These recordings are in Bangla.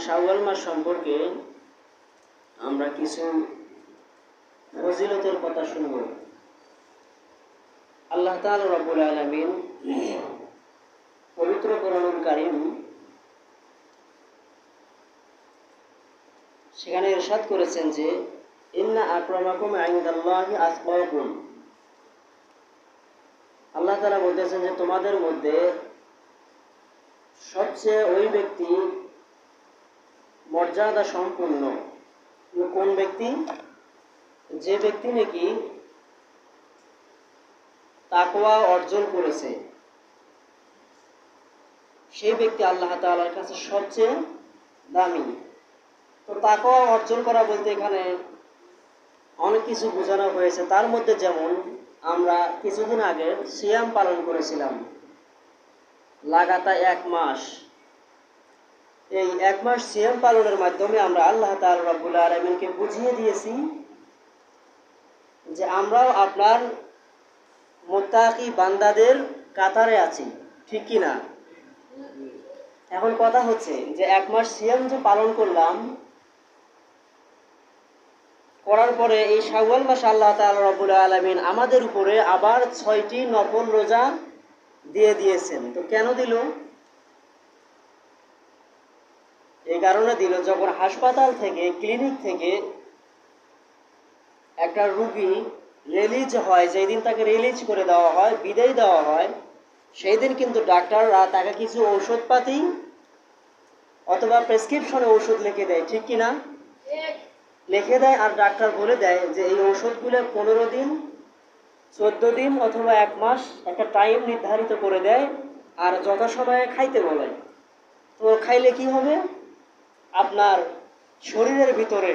শাওয়াল মাস সম্পর্কে আমরা কিছু ফজিলতের কথা শুনব। আল্লাহ তাআলা রব্বুল আলামিন পবিত্র কোরআনুল কারীম সেখানে ইরশাদ করেছেন যে ইন্না আকরামাকুম ইনদাল্লাহি আতকাকুম। আল্লাহ তাআলা বলতেছেন যে তোমাদের মধ্যে সবচেয়ে ওই ব্যক্তি মর্যাদা সম্পন্ন। কোন ব্যক্তি? যে ব্যক্তি নাকি তাকওয়া অর্জন করেছে, সেই ব্যক্তি আল্লাহ তাআলার কাছে সবচেয়ে দামি। তো তাকওয়া অর্জন করা বলতে এখানে অনেক কিছু বোঝানো হয়েছে। তার মধ্যে যেমন আমরা কিছুদিন আগে সিয়াম পালন করেছিলাম লাগাতার 1 মাস। এই 1 মাস সিয়াম পালনের মাধ্যমে আমরা আল্লাহ তাআলা রব্বুল আলামিনকে বুঝিয়ে দিয়েছি যে আমরাও আপনার মুত্তাকি বান্দাদের কাতারে আছি, ঠিক কি না? এখন কথা হচ্ছে যে 1 মাস সিয়াম যে পালন করলাম, করার পরে এই শাওয়াল মাসে আল্লাহ তাআলা রব্বুল আলামিন আমাদের উপরে আবার 6টি নফল রোজা দিয়ে দিয়েছেন। তো কেন দিল? এই কারণে দিল, যখন হাসপাতাল থেকে, ক্লিনিক থেকে একটা রোগী রিলিজ হয়, যেই দিন তাকে রিলিজ করে দেওয়া হয়, বিদায় দেওয়া হয়, সেই দিন কিন্তু ডাক্তাররা তাকে কিছু ঔষধপাতি অথবা প্রেসক্রিপশনে ওষুধ লিখে দেয়, ঠিক কি না? লিখে দেয় আর ডাক্তার বলে দেয় যে এই ওষুধগুলো 15 দিন, 14 দিন অথবা 1 মাস একটা টাইম নির্ধারিত করে দেয় আর যথাসময়ে খাইতে বলে। তো খাইলে কি হবে? আপনার শরীরের ভিতরে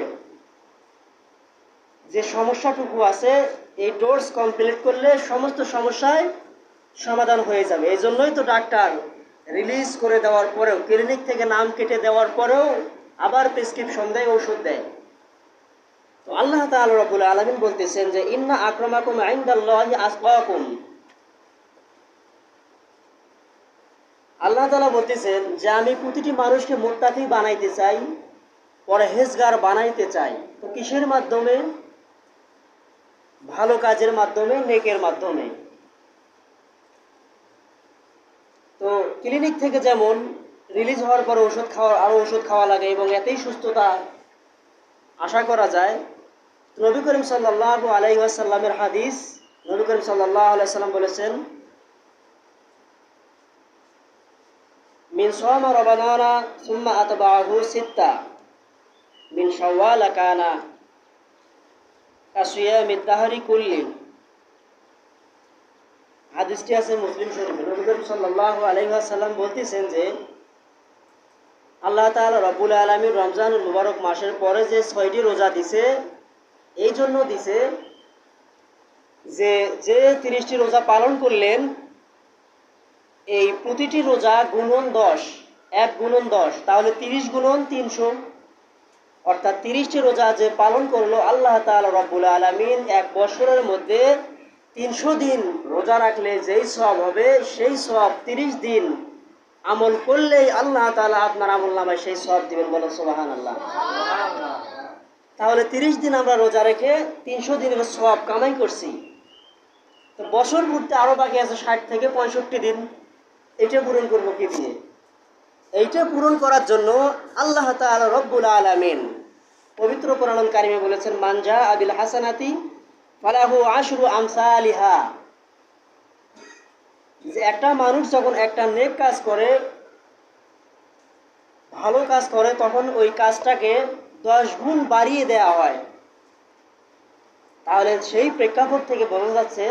যে সমস্যাটুকু আছে এই ডোজ কমপ্লিট করলে সমস্ত সমস্যায় সমাধান হয়ে যাবে। এই জন্যই তো ডাক্তার রিলিজ করে দেওয়ার পরেও, ক্লিনিক থেকে নাম কেটে দেওয়ার পরেও আবার প্রেসক্রিপশন দেয়, ওষুধ দেয়। তো আল্লাহ তাআলা রব্বুল আলামিন বলতেছেন যে ইন্না আকরামাকুম ইনদাল্লাহি আতকাকুম। আল্লাহ তাআলা বলতেছেন যে আমি প্রতিটি মানুষকে মুত্তাকি বানাইতে চাই, পরহেজগার বানাইতে চাই। তো কিসের মাধ্যমে? ভালো কাজের মাধ্যমে, নেকের মাধ্যমে। তো ক্লিনিক থেকে যেমন রিলিজ হওয়ার পর ওষুধ খাওয়া লাগে এবং এতেই সুস্থতা আশা করা যায়। নবী করিম সাল্লাল্লাহু আলাইহি ওয়াসাল্লামের হাদিস, নবী করিম সাল্লাল্লাহু আলাইহি ওয়াসাল্লাম বলেছেন মিন সাওমা রমাদানা সুম্মা আতবাহু সিত্তা মিন শাওয়াল কানা কাসিয়ামিদ দাহরি কুল্লি। হাদিসটি আছে মুসলিম শরীফে। নবী করিম সাল্লাল্লাহু আলাইহি ওয়াসাল্লাম বলতেছেন যে আল্লাহ তাআলা রব্বুল আলামিন রমজানুল মুবারক মাসের পরে যে 6টি রোজা দিছে, এই জন্য দিছে যে 30টি রোজা পালন করলেন, এই প্রতিটি রোজা গুণন 10, 1 গুণন 10, তাহলে 30 গুণন 300, অর্থাৎ 30টি রোজা যে পালন করলো, আল্লাহ তাআলা রব্বুল আলামিন 1 বছরের মধ্যে 300 দিন রোজা রাখলে যেই সওয়াব হবে, সেই সওয়াব 30 দিন আমল করলেই আল্লাহ তাআলা আপনার আমলনামায় সেই সওয়াব দিবেন। বলেন সুবহানাল্লাহ। তাহলে 30 দিন আমরা রোজা রেখে 300 দিনের সওয়াব কামাই করছি। তো বছর ঘুরতে আরো বাকি আছে 60 থেকে 65 দিন। এটা পূরণ করবো কি দিয়ে? এইটা পূরণ করার জন্য আল্লাহ তাআলা রব্বুল আলামিন পবিত্র কোরআনুল কারীমে বলেছেন মান জাআ বিল হাসানাতি ফালাহু আশরু আমসালিহা। যে একটা মানুষ যখন একটা নেক কাজ করে, ভালো কাজ করে, তখন ওই কাজটাকে 10 গুণ বাড়িয়ে দেওয়া হয়। তাহলে সেই প্রেক্ষাপট থেকে বোঝা যাচ্ছে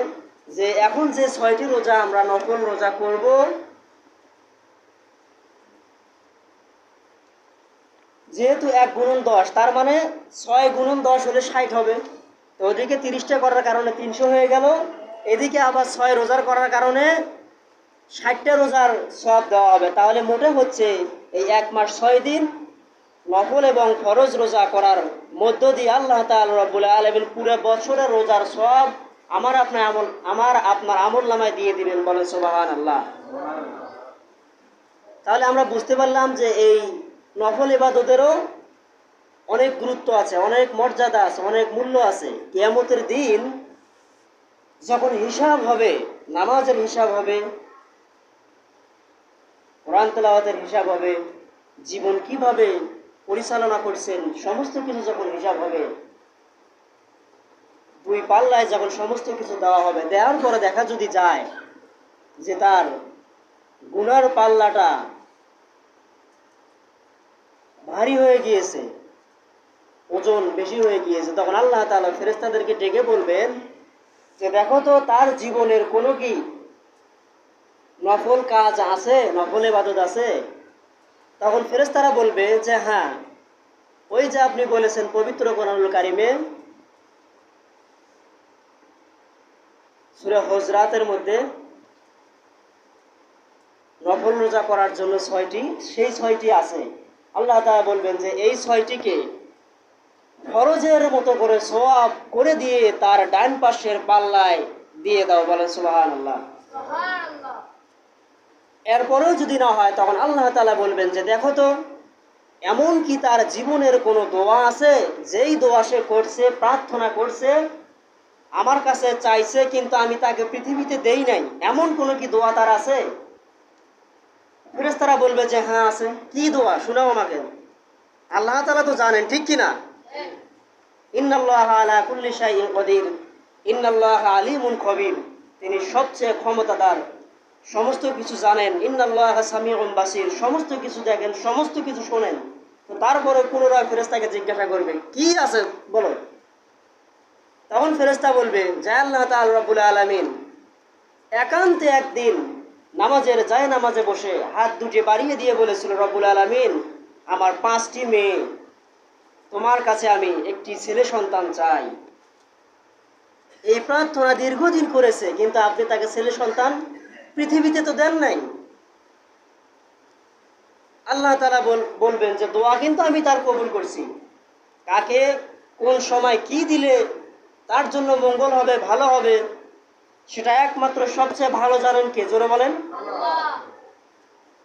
যে এখন যে 6টি রোজা আমরা নফল রোজা করব, যেহেতু 1 গুণন 10, তার মানে 6 গুণন 10 হলে 60 হবে। তো ওদিকে 30টা করার কারণে 300 হয়ে গেল, এদিকে আবার 6 রোজার করার কারণে 60টা রোজার সওয়াব দেওয়া হবে। তাহলে মোটে হচ্ছে এই 1 মাস 6 দিন নফল এবং ফরজ রোজা করার মধ্য দিয়ে আল্লাহ তাআলা রব্বুল আলামিন পুরো বছরের রোজার সওয়াব আমার আপনার আমলনামায় দিয়ে দিবেন। বলেন সুবহানাল্লাহ। তাহলে আমরা বুঝতে পারলাম যে এই নফল ইবাদতেরও অনেক গুরুত্ব আছে, অনেক মর্যাদা আছে, অনেক মূল্য আছে। কিয়ামতের দিন যখন হিসাব হবে, নামাজের হিসাব হবে, কোরআন তেলাওয়াতের হিসাব হবে, জীবন কিভাবে পরিচালনা করছেন সমস্ত কিছু যখন হিসাব হবে, দুই পাল্লায় যখন সমস্ত কিছু দেওয়া হবে, দেওয়ার পরে দেখা যদি যায় যে তার গুনার পাল্লাটা ভারী হয়ে গিয়েছে, ওজন বেশি হয়ে গিয়েছে, তখন আল্লাহ তাআলা ফেরেশতাদেরকে ডেকে বলবেন যে দেখো তো তার জীবনের কোনো কি নফল কাজ আছে, নফল ইবাদত আছে? তখন ফেরেশতারা বলবে যে হ্যাঁ, ওই যে আপনি বলেছেন পবিত্র কোরআনুল কারিমে সূরা হুজরাতের মধ্যে নফল রোজা করার জন্য 6টি, সেই 6টি আছে। আল্লাহ তাআলা বলবেন যে এই 6টিকে ফরজের মতো করে সওয়াব করে দিয়ে তার ডান পাশের পাল্লায় দিয়ে দাও, বলেন সুবহানাল্লাহ। এরপরেও যদি না হয় তখন আল্লাহ তাআলা বলবেন যে দেখো তো এমন কি তার জীবনের কোনো দোয়া আছে, যেই দোয়া সে করছে, প্রার্থনা করছে, আমার কাছে চাইছে কিন্তু আমি তাকে পৃথিবীতে দেই নাই, এমন কোনো কি দোয়া তার আছে? ফেরেশতারা বলবে যে হ্যাঁ আছে। কি দোয়া শোনাও আমাকে। আল্লাহ তাআলা তো জানেন, ঠিক কিনা? ইন্নাল্লাহা আলা কুল্লি শাইইন কদির, ইন্নাল্লাহা আলিমুন খবীর, তিনি সবচেয়ে ক্ষমতাদার, সমস্ত কিছু জানেন। ইন্নাল্লাহা সামিউন বাসির, সমস্ত কিছু দেখেন, সমস্ত কিছু শোনেন। তো তারপরে পুনরায় ফেরেশতাকে জিজ্ঞাসা করবে কি আছে বলো। তখন ফেরেশতা বলবে যে আল্লাহ তাআলা রব্বুল আলামিন একান্তে একদিন নামাজের যায় নামাজে বসে হাত দুটি বাড়িয়ে দিয়ে বলেছিল, রব্বুল আলামিন আমার 5টি মেয়ে, তোমার কাছে আমি একটি ছেলে সন্তান চাই। এই প্রার্থনা দীর্ঘদিন করেছে কিন্তু আপনি তাকে ছেলে সন্তান পৃথিবীতে তো দেন নাই। আল্লাহ তাআলা বলবেন যে দোয়া কিন্তু আমি তার কবুল করছি। কাকে কোন সময় কি দিলে তার জন্য মঙ্গল হবে, ভালো হবে, সেটা একমাত্র সবচেয়ে ভালো জানেন কে? জোরে বলেন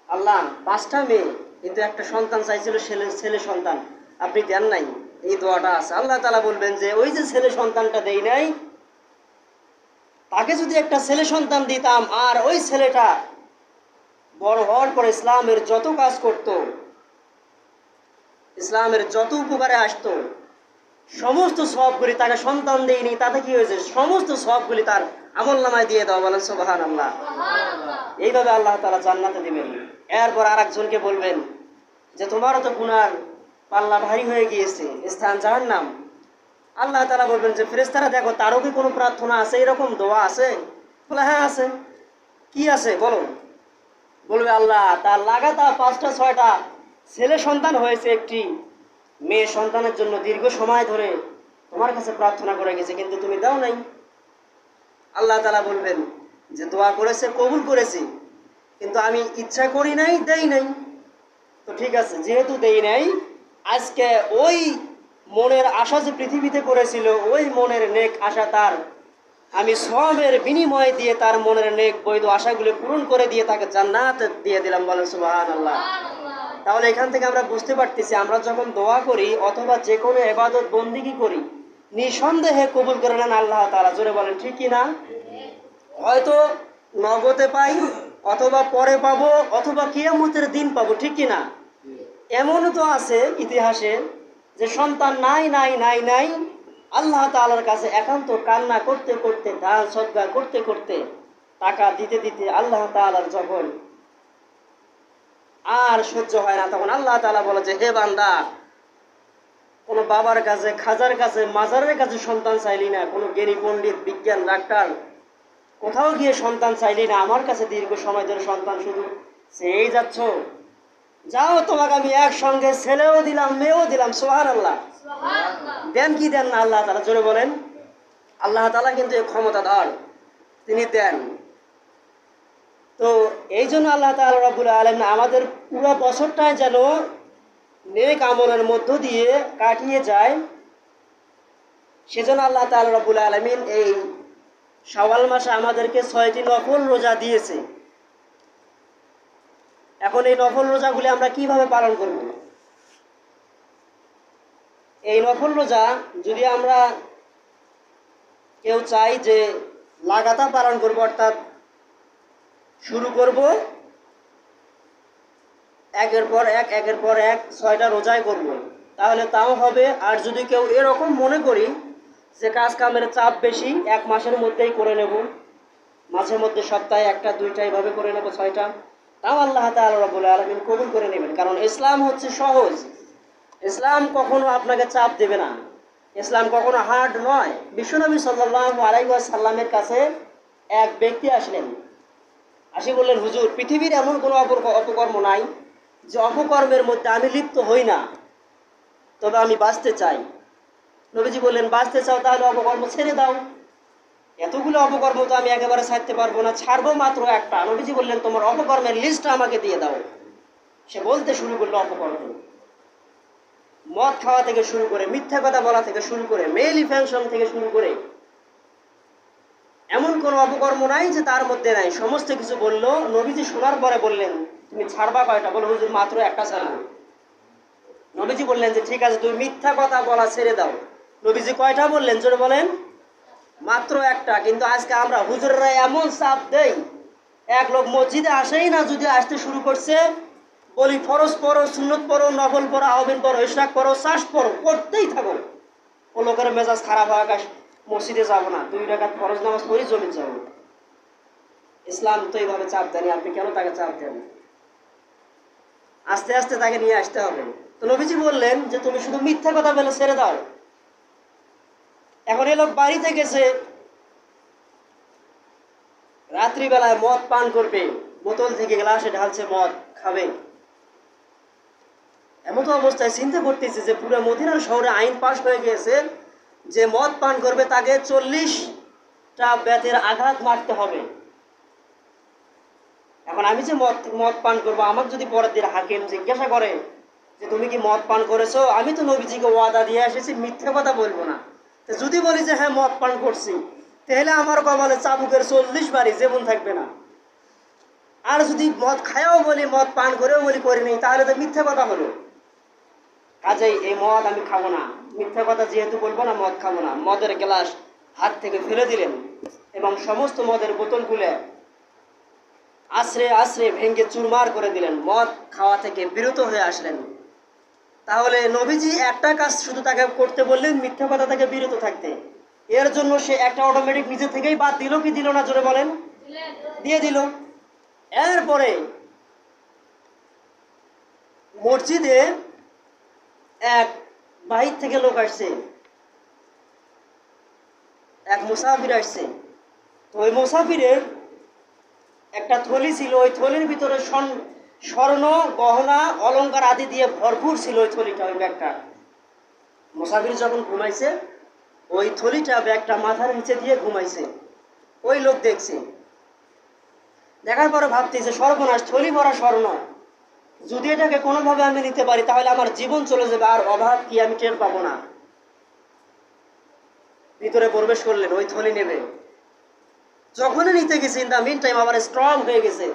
আল্লাহ। 5টা মেয়ে কিন্তু একটা সন্তান চাইছিল, ছেলে সন্তান, আপনি দেন নাই। এই দোয়াটা আছে। আল্লাহ তাআলা বলবেন যে ওই যে ছেলে সন্তানটা দেই নাই, তাকে যদি একটা ছেলে সন্তান দিতাম আর ওই ছেলেটা বড় হওয়ার পর ইসলামের যত কাজ করত, ইসলামের যত উপকারে আসতো, সমস্ত সবগুলি, তাকে সন্তান দেয়নি তাতে কি হয়েছে, সমস্ত সবগুলি তার আমলনামায় দিয়ে দাও, বলেন সুবহানাল্লাহ। এইভাবে আল্লাহ তাআলা জান্নাতে দিবেন। এরপর আরেকজনকে বলবেন যে তোমারও তো গুনার পাল্লা ভারী হয়ে গিয়েছে, স্থান জাহান্নাম। আল্লাহ তাআলা বলবেন যে ফেরেশতারা দেখো তারও কি কোনো প্রার্থনা আছে, এরকম দোয়া আছে? বলে হ্যাঁ আছে। কি আছে বলো। বলবে আল্লাহ তার লাগাতার 5টা 6টা ছেলে সন্তান হয়েছে, একটি মেয়ে সন্তানের জন্য দীর্ঘ সময় ধরে তোমার কাছে প্রার্থনা করে গেছে কিন্তু তুমি দাও নাই। আল্লাহ তাআলা বলবেন যে দোয়া করেছে, কবুল করেছি, কিন্তু আমি ইচ্ছা করি নাই, দেই নাই। তো ঠিক আছে, যেহেতু দেই নাই, আজকে ওই মনের আশা যে পৃথিবীতে করেছিল, ওই মনের নেক আশা তার আমি সওয়াবের বিনিময় দিয়ে তার মনের নেক বৈধ আশাগুলো পূরণ করে দিয়ে তাকে জান্নাত দিয়ে দিলাম, বলেন সুবহানাল্লাহ। তাহলে এখান থেকে আমরা বুঝতে পারতেছি, আমরা যখন দোয়া করি অথবা যে কোনো ইবাদত বন্দেগী করি, নিঃসন্দেহে কবুল করে নেন আল্লাহ তাআলা। জোরে বলেন ঠিক কি না? হয়তো নগদে পাই, অথবা পরে পাবো, অথবা কিয়ামতের দিন পাবো, ঠিক কি না? এমনও তো আছে ইতিহাসে যে সন্তান নাই নাই নাই নাই, আল্লাহ তাআলার কাছে একান্ত কান্না করতে করতে, দান সদকা করতে করতে, টাকা দিতে দিতে আল্লাহ তাআলার যখন আর সহ্য হয় না, তখন আল্লাহ তাআলা বলে যে হে বান্দা, কোনো বাবার কাছে, খাজার কাছে, মাজারের কাছে সন্তান চাইলি না, কোনো জ্ঞানী পণ্ডিত, বিজ্ঞান, ডাক্তার, কোথাও গিয়ে সন্তান চাইলি না, আমার কাছে দীর্ঘ সময় ধরে সন্তান শুধু চেয়েই যাচ্ছ। যাও, তোমাকে আমি একসঙ্গে ছেলেও দিলাম, মেয়েও দিলাম। সুবহানাল্লাহ। দেন কি দেন না আল্লাহ তাআলা? জোরে বলেন। আল্লাহ তাআলা কিন্তু এই ক্ষমতাধর, তিনি দেন। তো এই জন্য আল্লাহ তাআলা রব্বুল আলামিন আমাদের পুরো বছরটাই যেন নেক আমলের মধ্য দিয়ে কাটিয়ে যায়, সেজন্য আল্লাহ তাআলা রব্বুল আলামিন এই শাওয়াল মাসে আমাদেরকে 6টি নফল রোজা দিয়েছে। এখন এই নফল রোজাগুলি আমরা কিভাবে পালন করব? এই নফল রোজা যদি আমরা কেউ চাই যে লাগাতার পালন করব, অর্থাৎ শুরু করব একের পর এক 6টা রোজাই করব, তাহলে তাও হবে। আর যদি কেউ এরকম মনে করি যে কাজ কামের চাপ বেশি, 1 মাসের মধ্যেই করে নেব, মাঝে মধ্যে সপ্তাহে 1টা 2টা এইভাবে করে নেব 6টা, তাও আল্লাহ তাআলা রাব্বুল আলামিন কবুল করে নেবেন। কারণ ইসলাম হচ্ছে সহজ, ইসলাম কখনো আপনাকে চাপ দেবে না, ইসলাম কখনো হার্ড নয়। বিশ্বনবী সাল্লাল্লাহু আলাইহি ওয়াসাল্লামের কাছে এক ব্যক্তি আসলেন, আসি বললেন, হুজুর, পৃথিবীর এমন কোনো অপকর্ম নাই যে অপকর্মের মধ্যে আমি লিপ্ত হই না, তবে আমি বাঁচতে চাই। নবীজি বললেন, বাঁচতে চাও তাহলে অপকর্ম ছেড়ে দাও। এতগুলো অপকর্ম তো আমি একেবারে ছাড়তে পারবো না, ছাড়বো মাত্র একটা। নবীজি বললেন, তোমার অপকর্মের লিস্টটা আমাকে দিয়ে দাও। সে বলতে শুরু করলো অপকর্ম, মদ খাওয়া থেকে শুরু করে, মিথ্যা কথা বলা থেকে শুরু করে, মেইলি ফ্যাংশন থেকে শুরু করে, এমন কোনো অপকর্ম নাই যে তার মধ্যে নাই, সমস্ত কিছু বললো। নবীজি শোনার পরে বললেন, তুমি ছাড়বা কয়টা? বলো, হুজুর, মাত্র একটা ছাড়বো। নবীজি বললেন যে ঠিক আছে, তুমি মিথ্যা কথা বলা ছেড়ে দাও। নবীজি কয়টা বললেন? জোরে বলেন। মাত্র একটা। কিন্তু আজকে আমরা হুজুররা এমন চাপ দেই, এক লোক মসজিদে আসেই না, যদি আসতে শুরু করছে বলি ফরজ পড়ো, সুন্নত পড়ো, নফল পড়ো, আউবিন পড়ো, ইশরাক পড়ো, চাষ পড়ো, করতেই থাকো। ও লোকের মেজাজ খারাপ হয়, আকাশ মসজিদে যাবো না, 2 রাকাত ফরজ নামাজ পড়ি জমি যাবো। ইসলাম তো এইভাবে চাপ দেয়নি, আপনি কেন তাকে চাপ দেন? আস্তে আস্তে তাকে নিয়ে আসতে হবে। তো নবীজি বললেন যে তুমি শুধু মিথ্যা কথা বলে ছেড়ে দাও। এখন এ লোক বাড়িতে গেছে, রাত্রিবেলায় মদ পান করবে, বোতল থেকে গ্লাসে ঢালছে, মদ খাবে। এমন তো অবস্থায় চিন্তা করতেছে যে পুরো মদিনা শহরে আইন পাশ হয়ে গিয়েছে যে মদ পান করবে তাকে 40টা বেতের আঘাত মারতে হবে। এখন আমি যে মদ পান করবো, আমাকে যদি পরের দিন হাকিম জিজ্ঞাসা করে যে তুমি কি মদ পান করেছো, আমি তো নবীজিকে ওয়াদা দিয়ে এসেছি মিথ্যা কথা বলবো না। তো যদি বলি যে হ্যাঁ মদ পান করছি, তাহলে আমার কপালে চাবুকের 40 বাড়ি জীবন থাকবে না। আর যদি মদ খায়াও বলি, মদ পান করেও বলি করিনি, তাহলে তো মিথ্যা কথা হলো। কাজেই এই মদ আমি খাবো না, মিথ্যা কথা যেহেতু বলবো না, মদ খাবো না। মদের গ্লাস হাত থেকে ফেলে দিলেন এবং সমস্ত মদের বোতল খুলে আশ্রে আশ্রে ভেঙে চুরমার করে দিলেন, মদ খাওয়া থেকে বিরত হয়ে আসলেন। তাহলে নবীজি একটা কাজ শুধু তাকে করতে বললেন, মিথ্যা কথা থেকে বিরত থাকতে। এর জন্য সে একটা অটোমেটিক নিজে থেকেই বাদ দিল কি দিল না? জোরে বলেন। দিয়ে দিল। এরপরে মসজিদে এক বাহির থেকে লোক আসছে, এক মুসাফির আসছে। তো ওই মুসাফিরের একটা থলি ছিল, ওই থলির ভিতরে স্বর্ণ গহনা অলংকার আদি দিয়ে ভরপুর ছিল ওই থলিটা, ওই ব্যাগটা। মুসাফির যখন ঘুমাইছে, ওই থলিটা ব্যাগটা মাথার নিচে দিয়ে ঘুমাইছে। ওই লোক দেখছে, দেখার পরে ভাবতেছে সর্বনাশ, থলি ভরা স্বর্ণ, যদি এটাকে কোনোভাবে আমি নিতে পারি তাহলে আমার জীবন চলে যাবে, আর অভাব কি আমি টের পাবো না। ভিতরে প্রবেশ করলেন, ওই থলি নেবে। যখনই নিতে গেছে, ইন দ্য মিন টাইম আবার স্ট্রং হয়ে গেছে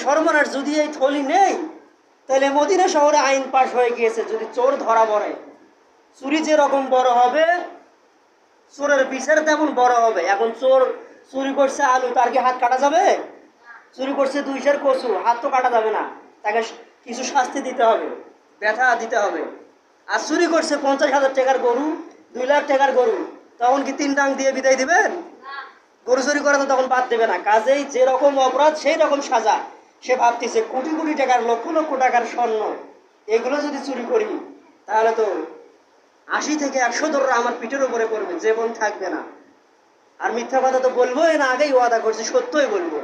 সর্বনাশ, যদি এই থলি নেই তাহলে মদিনা শহরে আইন পাশ হয়ে গিয়েছে, যদি চোর ধরা পড়ে, চুরি যেরকম বড় হবে চোরের বিচার তেমন বড় হবে। এখন চোর চুরি করছে আলু, তার কি হাত কাটা যাবে? চুরি করছে 2 সের কচু, হাত তো কাটা যাবে না, তাকে কিছু শাস্তি দিতে হবে, ব্যথা দিতে হবে। আর চুরি করছে 50,000 টাকার গরু, 2 লাখ টাকার গরু, তখন কি 3 ডাং দিয়ে বিদায় দিবেন? গরু চুরি করা তো তখন বাদ দেবে না। কাজেই যেরকম অপরাধ সেই রকম সাজা। সে ভাবতেছে কোটি কোটি টাকার, লক্ষ লক্ষ টাকার স্বর্ণ, এগুলো যদি চুরি করি তাহলে তো 80 থেকে 100 দৌড় আমার পিঠের উপরে পড়বে, জীবন থাকবে না। আর মিথ্যা কথা তো বলবোই না, আগেই ওয়াদা করছি সত্যই বলবো।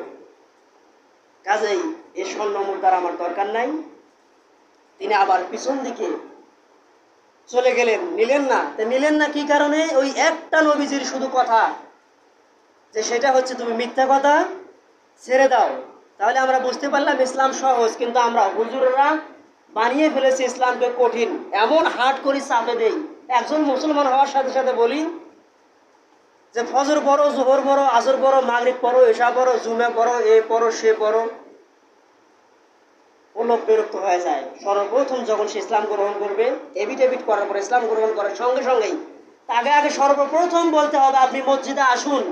কাজেই এই স্বর্ণ মুদ্রার আমার দরকার নাই। তিনি আবার পিছন দিকে চলে গেলেন, নিলেন না। তা নিলেন না কি কারণে? ওই একটা নবীজির শুধু কথা, যে সেটা হচ্ছে তুমি মিথ্যা কথা ছেড়ে দাও। তাহলে আমরা বুঝতে পারলাম ইসলাম সহজ, কিন্তু আমরা হুজুররা বানিয়ে ফেলেছি ইসলামকে কঠিন, এমন হার্ড করে চাপে দেই। একজন মুসলমান হওয়ার সাথে সাথে বলি যে ফজর পড়ো, জোহর পড়ো, আসর পড়ো, মাগরিব পড়ো, এশা পড়ো, জুমে পড়ো, এ পড়ো, সে পড়ো। ও লোক বিরক্ত হয়ে যায়। সর্বপ্রথম যখন সে ইসলাম গ্রহণ করবে, এভিডেভিট করার পর ইসলাম গ্রহণ করার সঙ্গে সঙ্গেই আগে আগে সর্বপ্রথম বলতে হবে আপনি মসজিদে আসুন,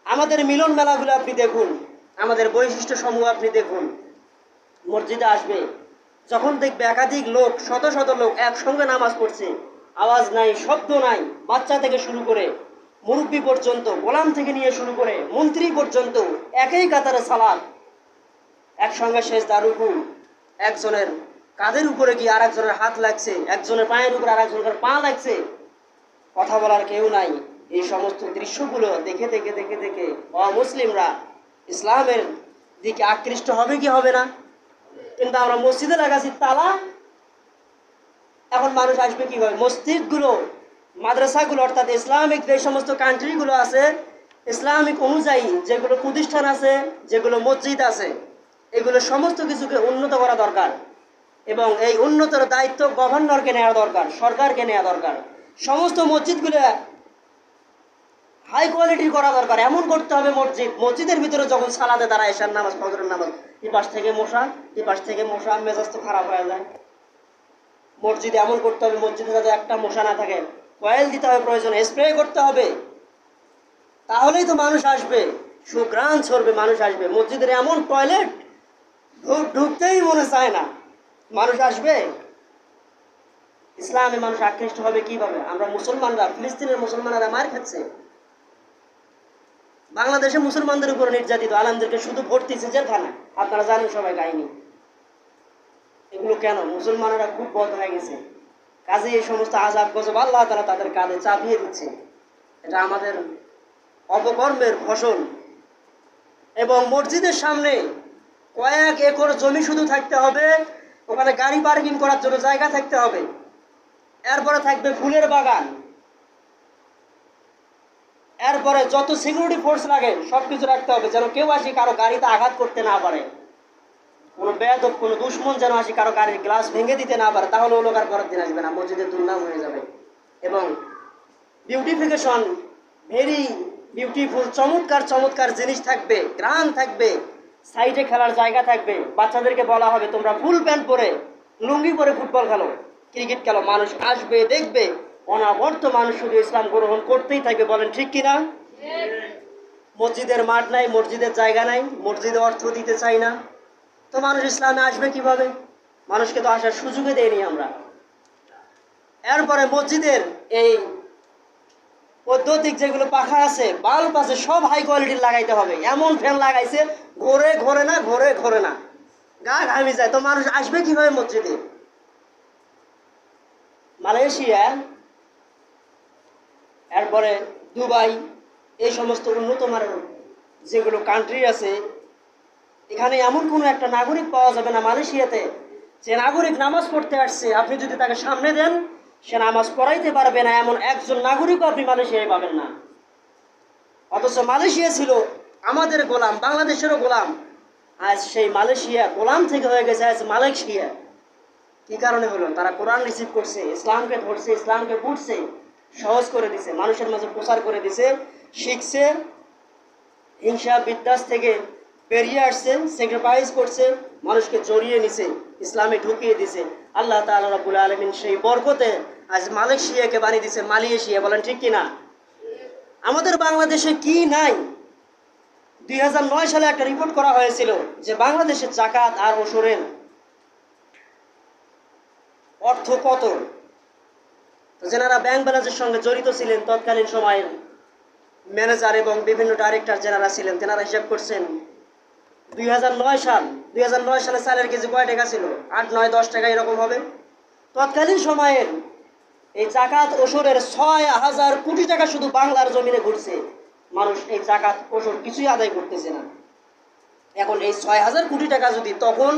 আমাদের মিলন মেলাগুলো আপনি দেখুন, আমাদের বৈশিষ্ট্য সমূহ আপনি দেখুন। মসজিদে আসবে, যখন দেখবে একাধিক লোক, শত শত লোক একসঙ্গে নামাজ পড়ছে, আওয়াজ নাই, শব্দ নাই, বাচ্চা থেকে শুরু করে মুরব্বী পর্যন্ত, গোলাম থেকে নিয়ে শুরু করে মন্ত্রী পর্যন্ত একই কাতারে সালাত, একসঙ্গে সেজদা রুকু, একজনের কাঁধের উপরে গিয়ে আর একজনের হাত লাগছে, একজনের পায়ের উপরে আর একজনের পা লাগছে, কথা বলার কেউ নাই। এই সমস্ত দৃশ্যগুলো দেখে দেখে দেখে দেখে অমুসলিমরা ইসলামের দিকে আকৃষ্ট হবে কি হবে না? কিন্তু আমরা মসজিদে লাগাচ্ছি তালা, এখন মানুষ আসবে কিভাবে? মসজিদগুলো, মাদ্রাসাগুলো, অর্থাৎ ইসলামিক যে সমস্ত কান্ট্রিগুলো আছে, ইসলামিক অনুযায়ী যেগুলো প্রতিষ্ঠান আছে, যেগুলো মসজিদ আছে, এগুলো সমস্ত কিছুকে উন্নত করা দরকার। এবং এই উন্নতর দায়িত্ব গভর্নরকে নেওয়া দরকার, সরকারকে নেওয়া দরকার। সমস্ত মসজিদগুলো হাই কোয়ালিটির করা দরকার। এমন করতে হবে মসজিদের ভিতরে যখন সালাতে তারা এশার নামাজ, ফজরের নামাজ, এই পাশ থেকে মশা, এই পাশ থেকে মশা, মেজাজ তো খারাপ হয়ে যায়। মসজিদে এমন করতে হবে, মসজিদে যাতে একটা মশা না থাকে, কয়েল দিতে হবে, প্রয়োজনে স্প্রে করতে হবে, তাহলেই তো মানুষ আসবে, সুঘ্রাণ ছড়বে, মানুষ আসবে। মসজিদের এমন টয়লেট ঢুকতেই মনে চায় না, মানুষ আসবে? ইসলামে মানুষ আকৃষ্ট হবে কিভাবে? আমরা মুসলমানরা, ফিলিস্তিনের মুসলমানরা মার খাচ্ছে, বাংলাদেশে মুসলমানদের উপর নির্যাতিত, আলেমদেরকে শুধু ভর্তিছে জেলখানা, আপনারা জানেন সবাই কাহিনী। এগুলো কেন? মুসলমানেরা খুব বদ হয়ে গেছে, কাজে এই সমস্ত আযাব গজব আল্লাহ তাআলা তাদের কাঁধে চাপিয়ে দিচ্ছে। এটা আমাদের অপকর্মের ফসল। এবং মসজিদের সামনে কয়েক একর জমি শুধু থাকতে হবে, ওখানে গাড়ি পার্কিং করার জন্য জায়গা থাকতে হবে, এরপরে থাকবে ফুলের বাগান, এরপরে যত সিকিউরিটি ফোর্স লাগে সবকিছু রাখতে হবে, যেন কেউ আসি কারো গাড়িতে আঘাত করতে না পারে, কোনো বেয়াদব, কোনো দুশ্মন যেন আসি কারো গাড়ির গ্লাস ভেঙে দিতে না পারে, তাহলে ও লোক আর পরের দিন আসবে না, মসজিদের দুর্নাম হয়ে যাবে। এবং বিউটিফিকেশন, ভেরি বিউটিফুল, চমৎকার চমৎকার জিনিস থাকবে, গ্রাম থাকবে, সাইডে খেলার জায়গা থাকবে, বাচ্চাদেরকে বলা হবে তোমরা ফুল প্যান্ট পরে, লুঙ্গি পরে ফুটবল খেলো, ক্রিকেট খেলো, মানুষ আসবে, দেখবে। অনাবর্ত মানুষ শুধু ইসলাম গ্রহণ করতেই থাকবে, বলেন ঠিক কিনা? মসজিদের মাঠ নাই, মসজিদের জায়গা নাই, মসজিদে অর্থ দিতে চাই না, তো মানুষ ইসলামে আসবে কিভাবে? মানুষকে তো আসার সুযোগই দেয়নি আমরা। এরপরে মসজিদের এই বৈদ্যুতিক যেগুলো পাখা আছে, বাল্ব আছে, সব হাই কোয়ালিটির লাগাইতে হবে। এমন ফ্যান লাগাইছে ঘোরে ঘোরে না, ঘোরে ঘোরে না, গা ঘামি যায়, তো মানুষ আসবে কিভাবে মসজিদে? মালয়েশিয়া, এরপরে দুবাই, এই সমস্ত উন্নত মানের যেগুলো কান্ট্রি আছে, এখানে এমন কোনো একটা নাগরিক পাওয়া যাবে না মালয়েশিয়াতে, যে নাগরিক নামাজ পড়তে আসছে, আপনি যদি তাকে সামনে দেন সে নামাজ পড়াইতে পারবে না, এমন একজন নাগরিকও আপনি মালয়েশিয়ায় পাবেন না। অথচ মালয়েশিয়া ছিল আমাদের গোলাম, বাংলাদেশেরও গোলাম, আজ সেই মালয়েশিয়া গোলাম থেকে হয়ে গেছে আজ মালয়েশিয়া। কি কারণে হলো? তারা কোরআন রিসিভ করছে, ইসলামকে ধরছে, ইসলামকে পড়ছে, সহজ করে দিছে, মানুষের মাঝে প্রচার করে দিছে, শিখছে, হিংসা বিদ্বেষ থেকে বেরিয়ে আসছে, স্যাক্রিফাইস করছে, মানুষকে জড়িয়ে নিছে, ইসলামে ঢুকিয়ে দিছে। আল্লাহ তাআলা রাব্বুল আলামিন সেই বরকতে আজ মালয়েশিয়াকে বানিয়ে দিছে মালয়েশিয়া, বলেন ঠিক কিনা? আমাদের বাংলাদেশে কি নাই? 2009 সালে একটা রিপোর্ট করা হয়েছিল যে বাংলাদেশের জাকাত আর ওশরের অর্থ কত। তো যারা ব্যাংক ব্যালেন্সের সঙ্গে জড়িত ছিলেন, তৎকালীন সময়ের ম্যানেজার এবং বিভিন্ন ডাইরেক্টর যারা ছিলেন, তেনারা হিসাব করছেন 2009 সালে চালের কেজি কয় টাকা ছিল? 8, 9, 10 টাকা এরকম হবে। তৎকালীন সময়ের এই জাকাত ওশরের 6,000 কোটি টাকা শুধু বাংলার জমিনে ঘুরছে। মানুষ এই জাকাত ওশর কিছুই আদায় করতেছে না। এখন এই 6,000 কোটি টাকা যদি তখন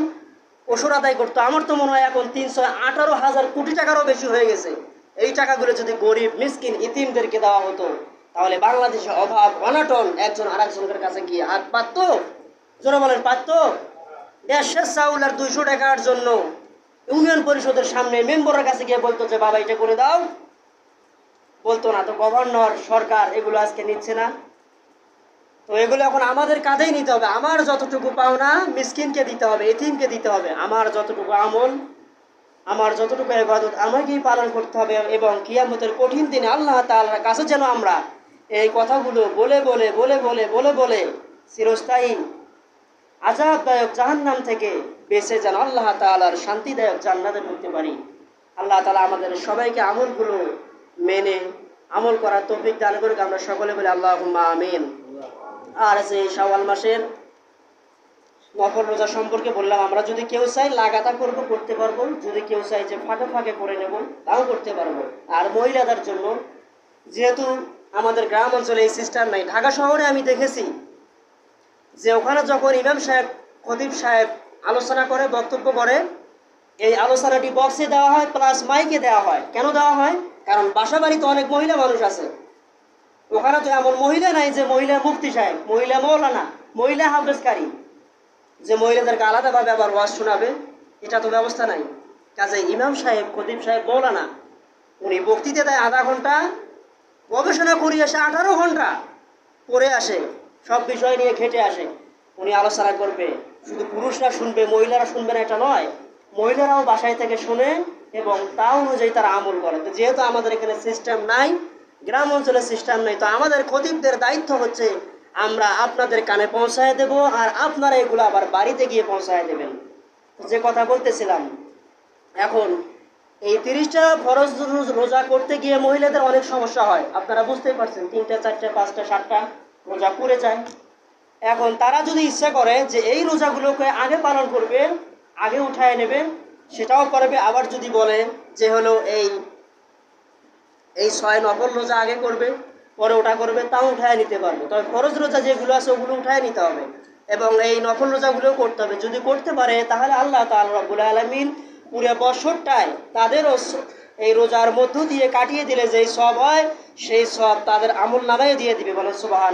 ওশর আদায় করতো, আমার তো মনে হয় এখন 318,000 কোটি টাকারও বেশি হয়ে গেছে। এই টাকাগুলো যদি গরিব মিসকিন ইতিমদেরকে দেওয়া হতো, তাহলে বাংলাদেশে অভাব অনাটন একজন আরেকজনের কাছে গিয়ে হাত পাতত, জোরে বলেন পাতত। দেশের চাউল আর 200 টাকার জন্য ইউনিয়ন পরিষদের সামনে মেম্বারের কাছে গিয়ে বলতো যে বাবা এটা করে দাও, বলতো না। তো গভর্নর, সরকার এগুলো আজকে নিচ্ছে না। তো এগুলো এখন আমাদের কাঁধেই নিতে হবে। আমার যতটুকু পাওনা মিসকিনকে দিতে হবে, এতিমকে দিতে হবে। আমার যতটুকু আমল, আমার যতটুকু ইবাদত আমাকেই পালন করতে হবে, এবং কিয়ামতের কঠিন দিনে আল্লাহ তাআলার কাছে যেন আমরা এই কথাগুলো বলে বলে বলে বলে বলে বলে চিরস্থায়ী আযাবদায়ক জাহান্নাম থেকে বেঁচে যেন আল্লাহ তাআলার শান্তিদায়ক জান্নাতে ঢুকতে পারি। আল্লাহ তাআলা আমাদের সবাইকে আমলগুলো মেনে আমল করার তৌফিক দান করুক। আমরা সকলে বলি আল্লাহুম্মা আমিন। আর যে শাওয়াল মাসের নফল রোজা সম্পর্কে বললাম, আমরা যদি কেউ চাই লাগাতার করবো, করতে পারবো। যদি কেউ চাই যে ফাঁকে ফাঁকে করে নেব, তাও করতে পারবো। আর মহিলাদের জন্য, যেহেতু আমাদের গ্রাম অঞ্চলে এই সিস্টেম নাই, ঢাকা শহরে আমি দেখেছি যে ওখানে যখন ইমাম সাহেব, খতিব সাহেব আলোচনা করে, বক্তব্য করে, এই আলোচনাটি বক্সে দেওয়া হয় প্লাস মাইকে দেওয়া হয়। কেন দেওয়া হয়? কারণ বাসা বাড়িতে অনেক মহিলা মানুষ আছে। ওখানে তো এমন মহিলা নাই যে মহিলা মুফতি সাহেব, মহিলা মৌলানা, মহিলা হাফেজকারী, যে মহিলাদেরকে আলাদাভাবে আবার ওয়াজ শোনাবে, এটা তো ব্যবস্থা নাই। কাজে ইমাম সাহেব, খতিব সাহেব, মৌলানা উনি বক্তৃতা দেয় আধা ঘন্টা, গবেষণা করিয়ে আসে 18 ঘন্টা, পড়ে আসে, সব বিষয় নিয়ে ঘেটে আসে, উনি আলোচনা করবে। শুধু পুরুষরা শুনবে, মহিলারা শুনবে না এটা নয়, মহিলারাও বাসায় থেকে শুনে এবং তা অনুযায়ী তারা আমল করে। তো যেহেতু আমাদের এখানে সিস্টেম নাই, গ্রাম অঞ্চলে সিস্টেম নেই, তো আমাদের খতিবদের দায়িত্ব হচ্ছে আমরা আপনাদের কানে পৌঁছায় দেব, আর আপনারা এগুলো আবার বাড়িতে গিয়ে পৌঁছায় দেবেন। যে কথা বলতেছিলাম, এখন এই 30টা ফরজ রোজা করতে গিয়ে মহিলাদের অনেক সমস্যা হয়, আপনারা বুঝতেই পারছেন। 3টা 4টা 5টা 7টা রোজা পড়ে যায়। এখন তারা যদি ইচ্ছা করে যে এই রোজাগুলোকে আগে পালন করবে, আগে উঠায় নেবে, সেটাও করবে। আবার যদি বলে যে হলো এই 6 নফল রোজা আগে করবে, পরে ওটা করবে, তাও উঠায় নিতে পারবে। তবে ফরজ রোজা যেগুলো আছে ওগুলো উঠায় নিতে হবে, এবং এই নফল রোজাগুলোও করতে হবে। যদি করতে পারে তাহলে আল্লাহ তাআলা রব্বুল আলামিন পুরো বছরটায় তাদেরও এই রোজার মধ্য দিয়ে কাটিয়ে দিলে যেই সওয়াব হয়, সেই সওয়াব তাদের আমল নামায় দিয়ে দিবে। বলেন সুবহান।